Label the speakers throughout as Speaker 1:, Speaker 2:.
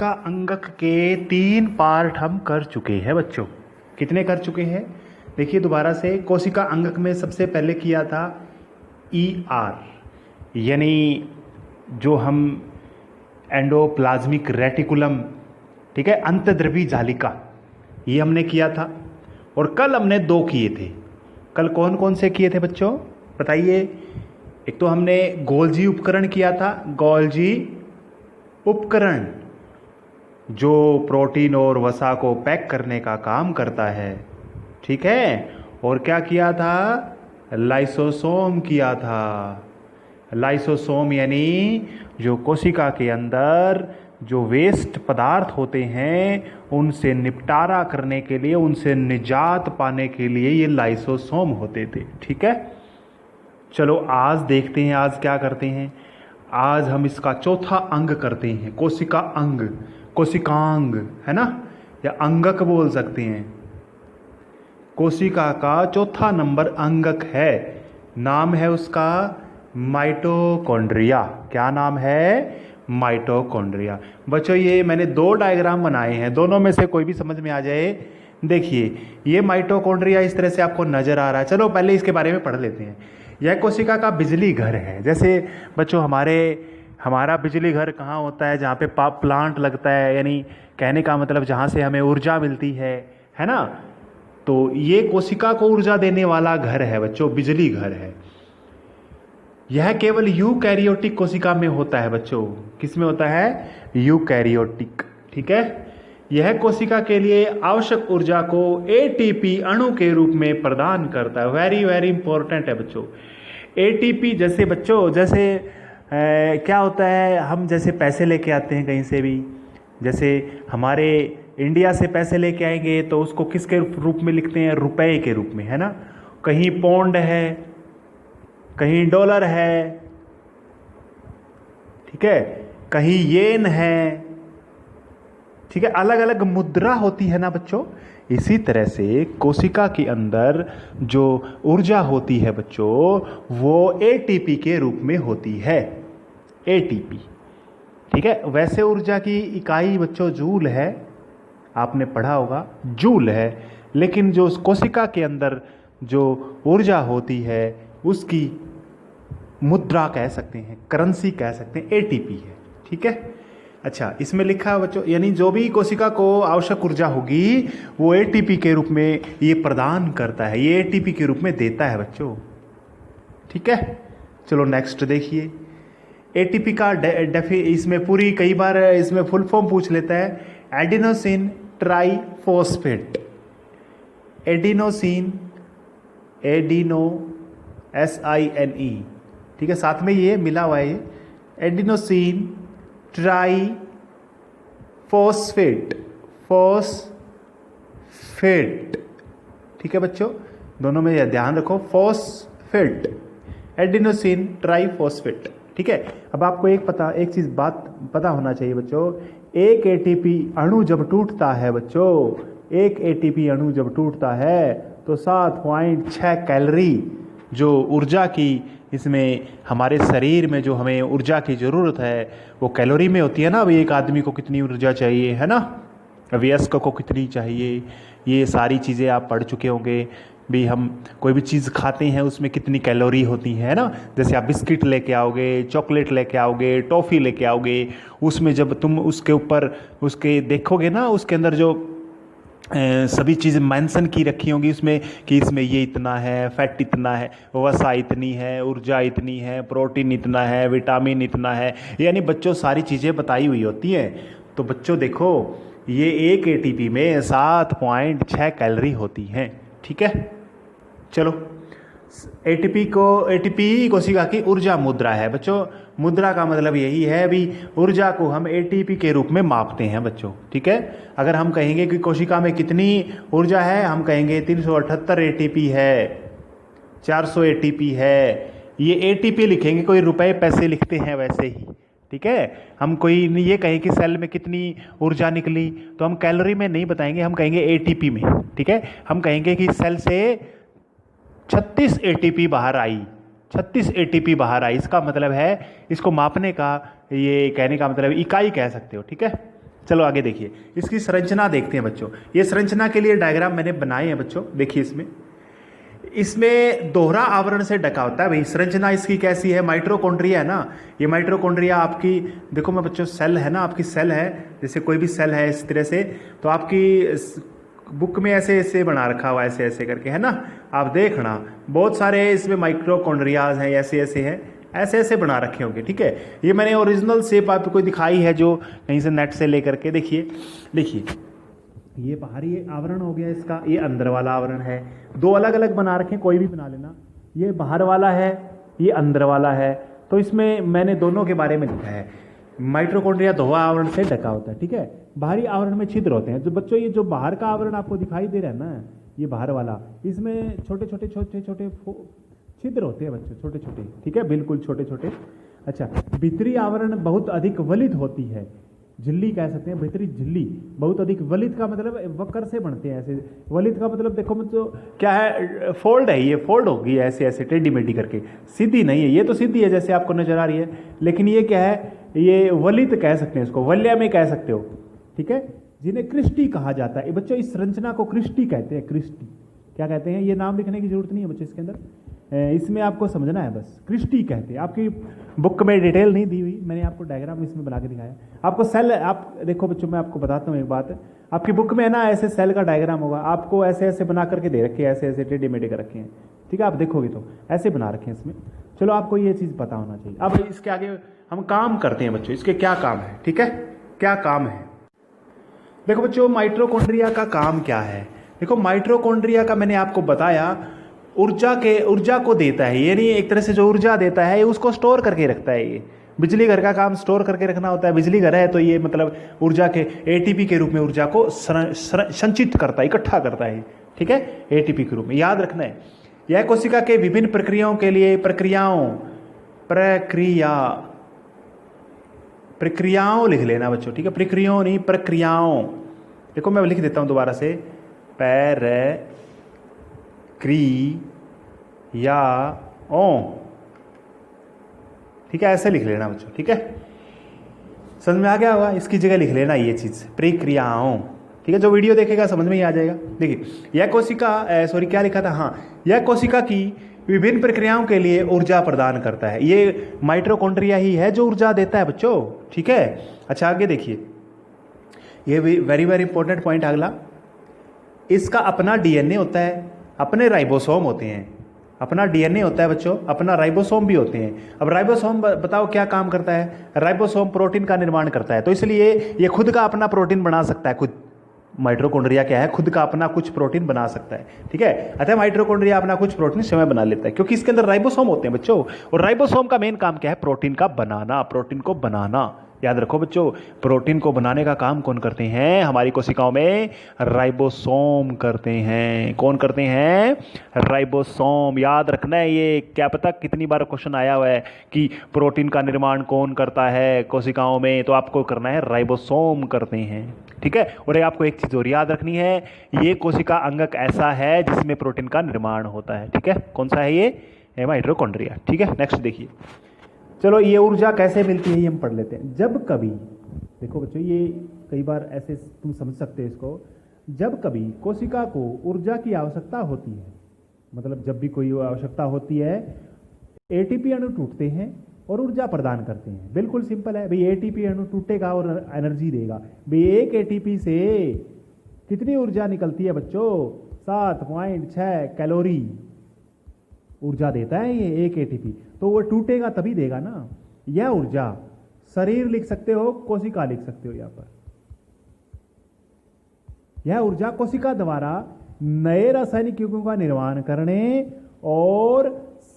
Speaker 1: कोशिका अंगक के 3 पार्ट हम कर चुके हैं बच्चों। कितने कर चुके हैं? देखिए दोबारा से, कोशिका अंगक में सबसे पहले किया था ER, यानी जो हम एंडोप्लाज्मिक रेटिकुलम, ठीक है, अंतर्द्रवी जालिका, ये हमने किया था। और कल हमने 2 किए थे। कल कौन कौन से किए थे बच्चों बताइए? एक तो हमने गोल्जी उपकरण किया था। गोल्जी उपकरण जो प्रोटीन और वसा को पैक करने का काम करता है, ठीक है। और क्या किया था? लाइसोसोम किया था। लाइसोसोम यानी जो कोशिका के अंदर जो वेस्ट पदार्थ होते हैं उनसे निपटारा करने के लिए, उनसे निजात पाने के लिए ये लाइसोसोम होते थे, ठीक है। चलो आज देखते हैं आज क्या करते हैं। आज हम इसका चौथा अंग करते हैं, कोशिका अंग, कोशिकांग, है ना, या अंगक बोल सकते हैं। कोशिका का चौथा नंबर अंगक है, नाम है उसका माइटोकॉन्ड्रिया। क्या नाम है? माइटोकॉन्ड्रिया। बच्चों ये मैंने 2 डायग्राम बनाए हैं, दोनों में से कोई भी समझ में आ जाए। देखिए ये माइटोकॉन्ड्रिया इस तरह से आपको नजर आ रहा है। चलो पहले इसके बारे में पढ़ लेते हैं। यह कोशिका का बिजली घर है। जैसे बच्चों हमारा बिजली घर कहाँ होता है? जहाँ पे प्लांट लगता है, यानी कहने का मतलब जहाँ से हमें ऊर्जा मिलती है ना। तो ये कोशिका को ऊर्जा देने वाला घर है बच्चों, बिजली घर है। यह केवल यूकैरियोटिक कोशिका में होता है बच्चों। किस में होता है? यूकैरियोटिक, ठीक है। यह कोशिका के लिए आवश्यक ऊर्जा को एटीपी अणु के रूप में प्रदान करता है। वेरी वेरी इंपॉर्टेंट है बच्चों। एटीपी जैसे बच्चों, जैसे क्या होता है, हम जैसे पैसे लेके आते हैं कहीं से भी, जैसे हमारे इंडिया से पैसे लेके आएंगे तो उसको किसके रूप में लिखते हैं? रुपए के रूप में, है ना। कहीं पौंड है, कहीं डॉलर है, ठीक है, कहीं येन है, ठीक है। अलग अलग मुद्रा होती है ना बच्चों। इसी तरह से कोशिका के अंदर जो ऊर्जा होती है बच्चों, वो एटीपी के रूप में होती है। एटीपी, ठीक है। वैसे ऊर्जा की इकाई बच्चों जूल है, आपने पढ़ा होगा, जूल है। लेकिन जो कोशिका के अंदर जो ऊर्जा होती है उसकी मुद्रा कह सकते हैं, करेंसी कह सकते हैं, एटीपी है, ठीक है। अच्छा, इसमें लिखा है बच्चों, यानी जो भी कोशिका को आवश्यक ऊर्जा होगी वो एटीपी के रूप में ये प्रदान करता है, ये एटीपी के रूप में देता है बच्चों, ठीक है। चलो नेक्स्ट देखिए। एटीपी का इसमें पूरी कई बार इसमें फुल फॉर्म पूछ लेता है। Adenosine triphosphate. Adenosine, adeno SINE, ठीक है, साथ में ये मिला हुआ है, एडिनोसिन ट्राइफॉस्फेट, फॉस्फेट, ठीक है बच्चों, दोनों में यह ध्यान रखो, फॉस्फेट, एडिनोसिन ट्राइफॉस्फेट, ठीक है। अब आपको एक बात पता होना चाहिए बच्चों। एक एटीपी अणु जब टूटता है बच्चों, एक एटीपी अणु जब टूटता है तो 7.6 कैलोरी जो ऊर्जा की, इसमें हमारे शरीर में जो हमें ऊर्जा की ज़रूरत है वो कैलोरी में होती है ना। अभी एक आदमी को कितनी ऊर्जा चाहिए, है ना, वयस्क को कितनी चाहिए, ये सारी चीज़ें आप पढ़ चुके होंगे भी। हम कोई भी चीज़ खाते हैं उसमें कितनी कैलोरी होती है ना। जैसे आप बिस्किट लेके आओगे, चॉकलेट लेके आओगे, टॉफ़ी लेके आओगे, उसमें जब तुम उसके ऊपर उसके देखोगे ना, उसके अंदर जो सभी चीज़ें मेंशन की रखी होंगी उसमें कि इसमें ये इतना है, फैट इतना है, वसा इतनी है, ऊर्जा इतनी है, प्रोटीन इतना है, विटामिन इतना है, यानी बच्चों सारी चीज़ें बताई हुई होती हैं। तो बच्चों देखो, ये एक एटीपी में 7.6 कैलोरी होती हैं, ठीक है। चलो, एटीपी कोशिका की ऊर्जा मुद्रा है बच्चों। मुद्रा का मतलब यही है भी, ऊर्जा को हम एटीपी के रूप में मापते हैं बच्चों, ठीक है। अगर हम कहेंगे कि कोशिका में कितनी ऊर्जा है, हम कहेंगे 378 एटीपी है, 400 एटीपी है। ये एटीपी लिखेंगे, कोई रुपए पैसे लिखते हैं वैसे ही, ठीक है। हम कोई ये कहें कि सेल में कितनी ऊर्जा निकली तो हम कैलोरी में नहीं बताएंगे, हम कहेंगे एटीपी में, ठीक है। हम कहेंगे कि सेल से 36 एटीपी बाहर आई, 36 एटीपी बाहर आई। इसका मतलब है, इसको मापने का, ये कहने का मतलब इकाई कह सकते हो, ठीक है। चलो आगे देखिए, इसकी संरचना देखते हैं बच्चों। ये संरचना के लिए डायग्राम मैंने बनाए हैं बच्चों, देखिए इसमें दोहरा आवरण से ढका होता है भाई। संरचना इसकी कैसी है, माइटोकॉन्ड्रिया है ना, ये माइटोकॉन्ड्रिया आपकी, देखो मैं बच्चों सेल है ना, आपकी सेल है, जैसे कोई भी सेल है इस तरह से, तो आपकी बुक में ऐसे ऐसे बना रखा हुआ ऐसे ऐसे करके, है ना, आप देखना बहुत सारे इसमें माइटोकॉन्ड्रियाज हैं, ऐसे ऐसे हैं, ऐसे ऐसे बना रखे होंगे, ठीक है। ये मैंने ओरिजिनल शेप आपको दिखाई है जो कहीं से नेट से लेकर के, देखिए देखिए, ये बाहरी आवरण हो गया इसका, ये अंदर वाला आवरण है, दो अलग अलग बना रखे, कोई भी बना लेना, ये बाहर वाला है, ये अंदर वाला है। तो इसमें मैंने दोनों के बारे में लिखा है। माइटोकॉन्ड्रिया दोहरा आवरण से ढका होता है, ठीक है। बाहरी आवरण में छिद्र होते हैं। जो बच्चों ये जो बाहर का आवरण आपको दिखाई दे रहा है ना, ये बाहर वाला, इसमें छोटे छोटे छोटे छोटे छिद्र होते हैं बच्चों, छोटे छोटे, ठीक है, बिल्कुल छोटे छोटे। अच्छा, भीतरी आवरण बहुत अधिक वलित होती है, झिल्ली कह सकते हैं, भीतरी झिल्ली बहुत अधिक, वलित का मतलब वक्र से बनते हैं ऐसे, वलित का मतलब देखो मतलब क्या है, फोल्ड है, ये फोल्ड होगी ऐसे ऐसे टेढ़ी मेढ़ी करके, सीधी नहीं है, ये तो सीधी है जैसे आपको नजर आ रही है, लेकिन ये क्या है, ये वलित कह सकते हैं इसको, वल्य में कह सकते हो, ठीक है, जिन्हें क्रिस्टी कहा जाता है। बच्चों इस संरचना को क्रिस्टी कहते हैं, क्रिस्टी क्या कहते हैं, ये नाम लिखने की जरूरत नहीं है बच्चों इसके अंदर, इसमें आपको समझना है बस, क्रिस्टी कहते हैं। आपकी बुक में डिटेल नहीं दी हुई, मैंने आपको डायग्राम इसमें बना के दिखाया। आपको सेल, आप देखो बच्चों, मैं आपको बताता हूँ एक बात, आपकी बुक में है ना ऐसे सेल का डायग्राम होगा, आपको ऐसे ऐसे बना करके दे रखे हैं, ऐसे ऐसे टेढ़े मेढ़े कर रखे हैं, ठीक है, आप देखोगे तो ऐसे बना रखे हैं इसमें। चलो आपको ये चीज़ पता होना चाहिए। अब इसके आगे हम काम करते हैं बच्चों, इसके क्या काम है, ठीक है, क्या काम है। देखो बच्चों, माइटोकॉन्ड्रिया का काम क्या है। देखो माइटोकॉन्ड्रिया का मैंने आपको बताया, ऊर्जा को देता है, यानी एक तरह से जो ऊर्जा देता है उसको स्टोर करके रखता है। ये बिजली घर का काम स्टोर करके रखना होता है। बिजली घर है तो ये मतलब ऊर्जा के एटीपी के रूप में ऊर्जा को संचित करता है, इकट्ठा करता है, ठीक है, एटीपी के रूप में, याद रखना है। यह कोशिका के विभिन्न प्रक्रियाओं के लिए प्रक्रियाओं लिख लेना बच्चों, ठीक है, प्रक्रियाओं नहीं, प्रक्रियाओं। देखो मैं लिख देता हूं दोबारा से, प्रक्रियाओं, ठीक है, ऐसे लिख लेना बच्चों, ठीक है, समझ में आ गया होगा। इसकी जगह लिख लेना ये चीज, प्रक्रियाओं, ठीक है, जो वीडियो देखेगा समझ में ही आ जाएगा। देखिए यह कोशिका, सॉरी क्या लिखा था, हाँ, यह कोशिका की विभिन्न प्रक्रियाओं के लिए ऊर्जा प्रदान करता है। ये माइटोकॉन्ड्रिया ही है जो ऊर्जा देता है बच्चों, ठीक है। अच्छा आगे देखिए, ये वेरी वेरी इंपॉर्टेंट पॉइंट अगला, इसका अपना डीएनए होता है, अपने राइबोसोम होते हैं, अपना डीएनए होता है बच्चों, अपना राइबोसोम भी होते हैं। अब राइबोसोम बताओ क्या काम करता है। राइबोसोम प्रोटीन का निर्माण करता है, तो इसलिए ये खुद का अपना प्रोटीन बना सकता है, खुद माइटोकॉन्ड्रिया क्या है, खुद का अपना कुछ प्रोटीन बना सकता है, ठीक है। अतः माइटोकॉन्ड्रिया अपना कुछ प्रोटीन स्वयं बना लेता है, क्योंकि इसके अंदर राइबोसोम होते हैं बच्चों, और राइबोसोम का मेन काम क्या है, प्रोटीन का बनाना, प्रोटीन को बनाना। याद रखो बच्चों, प्रोटीन को बनाने का काम कौन करते हैं, हमारी कोशिकाओं में राइबोसोम करते हैं। कौन करते हैं, राइबोसोम। याद रखना है, ये क्या पता कितनी बार क्वेश्चन आया हुआ है कि प्रोटीन का निर्माण कौन करता है कोशिकाओं में, तो आपको करना है राइबोसोम करते हैं, ठीक है। और आपको एक चीज और याद रखनी है, ये कोशिका अंगक ऐसा है जिसमें प्रोटीन का निर्माण होता है, ठीक है। कौन सा है ये माइटोकॉन्ड्रिया, ठीक है। नेक्स्ट देखिए, चलो ये ऊर्जा कैसे मिलती है ये हम पढ़ लेते हैं। जब कभी, देखो बच्चों ये कई बार ऐसे तुम समझ सकते हो इसको, जब कभी कोशिका को ऊर्जा की आवश्यकता होती है, मतलब जब भी कोई आवश्यकता होती है, एटीपी अणु टूटते हैं और ऊर्जा प्रदान करते हैं। बिल्कुल सिंपल है भाई, एटीपी अणु टूटेगा और एनर्जी देगा भाई। एक एटीपी से कितनी ऊर्जा निकलती है बच्चों, 7.6 कैलोरी ऊर्जा देता है ये एक एटीपी, तो वो टूटेगा तभी देगा ना। यह ऊर्जा शरीर लिख सकते हो, कोशिका लिख सकते हो यहां पर। यह ऊर्जा कोशिका द्वारा नए रासायनिक यौगिकों का निर्माण करने और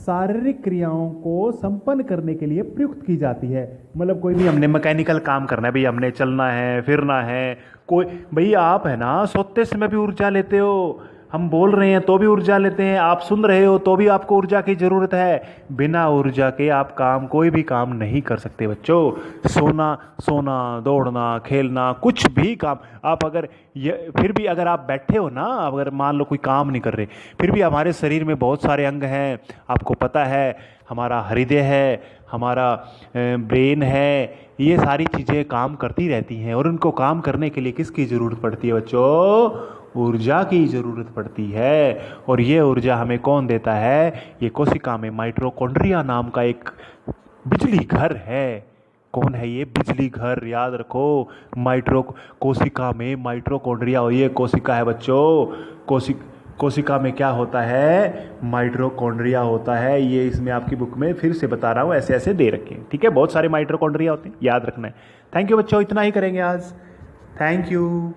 Speaker 1: शारीरिक क्रियाओं को संपन्न करने के लिए प्रयुक्त की जाती है। मतलब कोई भी हमने मैकेनिकल काम करना है भाई, हमने चलना है फिरना है, कोई भाई आप है ना सोते समय भी ऊर्जा लेते हो, हम बोल रहे हैं तो भी ऊर्जा लेते हैं, आप सुन रहे हो तो भी आपको ऊर्जा की ज़रूरत है। बिना ऊर्जा के आप कोई भी काम नहीं कर सकते बच्चों। सोना, दौड़ना, खेलना, कुछ भी काम आप अगर ये फिर भी अगर आप बैठे हो ना, अगर मान लो कोई काम नहीं कर रहे, फिर भी हमारे शरीर में बहुत सारे अंग हैं। आपको पता है, हमारा हृदय है, हमारा ब्रेन है, ये सारी चीज़ें काम करती रहती हैं और उनको काम करने के लिए किसकी ज़रूरत पड़ती है बच्चों? ऊर्जा की ज़रूरत पड़ती है। और ये ऊर्जा हमें कौन देता है? ये कोशिका में माइटोकॉन्ड्रिया नाम का एक बिजली घर है। कौन है ये बिजली घर? याद रखो, कोशिका में माइटोकॉन्ड्रिया, और ये कोशिका है बच्चों। कोशिका में क्या होता है? माइटोकॉन्ड्रिया होता है। ये इसमें आपकी बुक में फिर से बता रहा हूँ, ऐसे ऐसे दे रखे हैं, ठीक है। बहुत सारे माइटोकॉन्ड्रिया होते हैं, याद रखना है। थैंक यू बच्चों, इतना ही करेंगे आज। Thank you.